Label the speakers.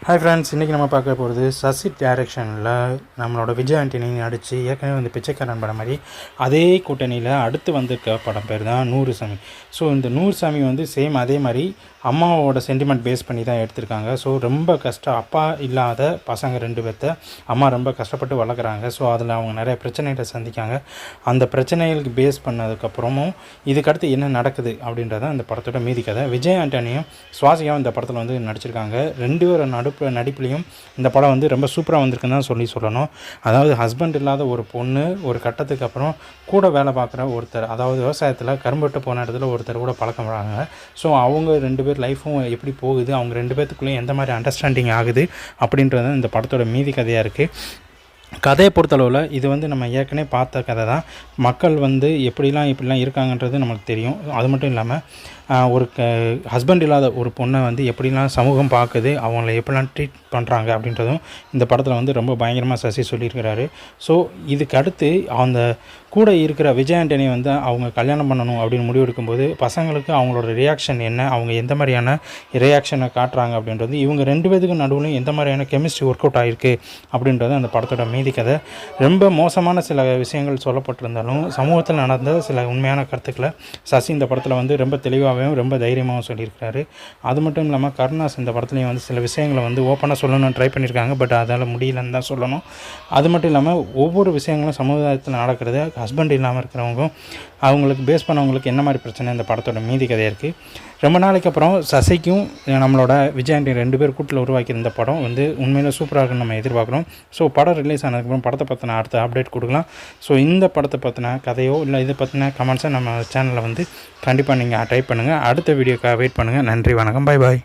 Speaker 1: Hi friends, இன்றைக்கி நம்ம பார்க்க போகிறது சசி டைரக்ஷனில் நம்மளோட விஜய் ஆண்டனி நடித்து ஏற்கனவே வந்து பிச்சைக்காரன் படம் மாதிரி அதே கூட்டணியில் அடுத்து வந்திருக்க படம் பேர் தான் நூறு சாமி. ஸோ இந்த நூறு சாமி வந்து சேம் அதே மாதிரி அம்மாவோட சென்டிமெண்ட் பேஸ் பண்ணி தான் எடுத்திருக்காங்க. ஸோ ரொம்ப அப்பா இல்லாத பசங்க 2 பேர்த்த அம்மா ரொம்ப கஷ்டப்பட்டு வளர்க்குறாங்க. ஸோ அதில் அவங்க நிறைய பிரச்சனைகளை சந்திக்காங்க. அந்த பிரச்சனைகளுக்கு பேஸ் பண்ணதுக்கப்புறமும் இதுக்கடுத்து என்ன நடக்குது அப்படின்றத அந்த படத்தோட மீதி கதை. விஜய் ஆண்டனியும் சுவாசியாவும் இந்த படத்தில் வந்து நடிச்சிருக்காங்க. 2 பேரும் நடிப்புலையும் இந்த படம் வந்து ரொம்ப சூப்பராக வந்திருக்குன்னு தான் சொல்லணும். அதாவது ஹஸ்பண்ட் இல்லாத ஒரு பொண்ணு ஒரு கட்டத்துக்கு அப்புறம் கூட வேலை பார்க்குற ஒருத்தர், அதாவது விவசாயத்தில் கரும்புட்டு போன இடத்துல ஒருத்தர் கூட பழக்கம் வராங்க. ஸோ அவங்க 2 பேர் லைஃப்பும் எப்படி போகுது, அவங்க 2 பேர்த்துக்குள்ளேயும் எந்த மாதிரி அண்டர்ஸ்டாண்டிங் ஆகுது அப்படின்றது இந்த படத்தோட மீதி கதையாக இருக்குது. கதையை பொறுத்தளவில் இது வந்து நம்ம ஏற்கனவே பார்த்த கதை தான். மக்கள் வந்து இப்படிலாம் இருக்காங்கன்றது நமக்கு தெரியும். அது மட்டும் இல்லாமல் ஒரு ஹஸ்பண்ட் இல்லாத ஒரு பொண்ணை வந்து எப்படிலாம் சமூகம் பார்க்குது, அவங்கள எப்படிலாம் ட்ரீட் பண்ணுறாங்க அப்படின்றதும் இந்த படத்தில் வந்து ரொம்ப பயங்கரமாக சசி சொல்லியிருக்கிறாரு. ஸோ இதுக்கு அடுத்து அந்த கூட இருக்கிற விஜய் ஆண்டனி வந்து அவங்க கல்யாணம் பண்ணணும் அப்படின்னு முடிவெடுக்கும்போது பசங்களுக்கு அவங்களோட ரியாக்ஷன் என்ன, அவங்க எந்த மாதிரியான ரியாக்ஷனை காட்டுறாங்க அப்படின்றது, இவங்க 2 பேத்துக்கும் நடுவுலையும் எந்த மாதிரியான கெமிஸ்ட்ரி ஒர்க் அவுட் ஆகிருக்கு அப்படின்றது அந்த படத்தோட மீதி கதை. ரொம்ப மோசமான சில விஷயங்கள் சொல்லப்பட்டிருந்தாலும் சமூகத்தில் நடந்த சில உண்மையான கருத்துக்களை சசி இந்த படத்தில் வந்து ரொம்ப தெளிவாகவும் ரொம்ப தைரியமாகவும் சொல்லியிருக்கிறாரு. அது மட்டும் இல்லாமல் கருணாஸ் இந்த படத்துலையும் வந்து சில விஷயங்களை வந்து ஓப்பனாக சொல்லணும்னு ட்ரை பண்ணியிருக்காங்க. பட் அதால் முடியலன்னு தான் சொல்லணும். அது மட்டும் இல்லாமல் ஒவ்வொரு விஷயங்களும் சமுதாயத்தில் நடக்கிறது, ஹஸ்பண்ட் இல்லாமல் இருக்கிறவங்க அவங்களுக்கு பேஸ் பண்ணவங்களுக்கு என்ன மாதிரி பிரச்சனை இந்த படத்தோட மீதி கதையாக இருக்குது. ரொம்ப நாளைக்கு அப்புறம் சசிக்கும் நம்மளோட விஜய் ஆண்டனி 2 பேர் கூட்டில் உருவாக்கியிருந்த படம் வந்து உண்மையிலே சூப்பராக இருக்குன்னு நம்ம எதிர்பார்க்குறோம். ஸோ படம் ரிலீஸ் ஆனதுக்கப்புறம் படத்தை பற்றின அடுத்த அப்டேட் கொடுக்கலாம். ஸோ இந்த படத்தை பற்றின கதையோ இல்லை இதை பற்றின கமெண்ட்ஸை நம்ம சேனலில் வந்து கண்டிப்பாக நீங்கள் டைப் பண்ணுங்கள். அடுத்த வீடியோக்காக வெயிட் பண்ணுங்கள். நன்றி, வணக்கம், பாய்.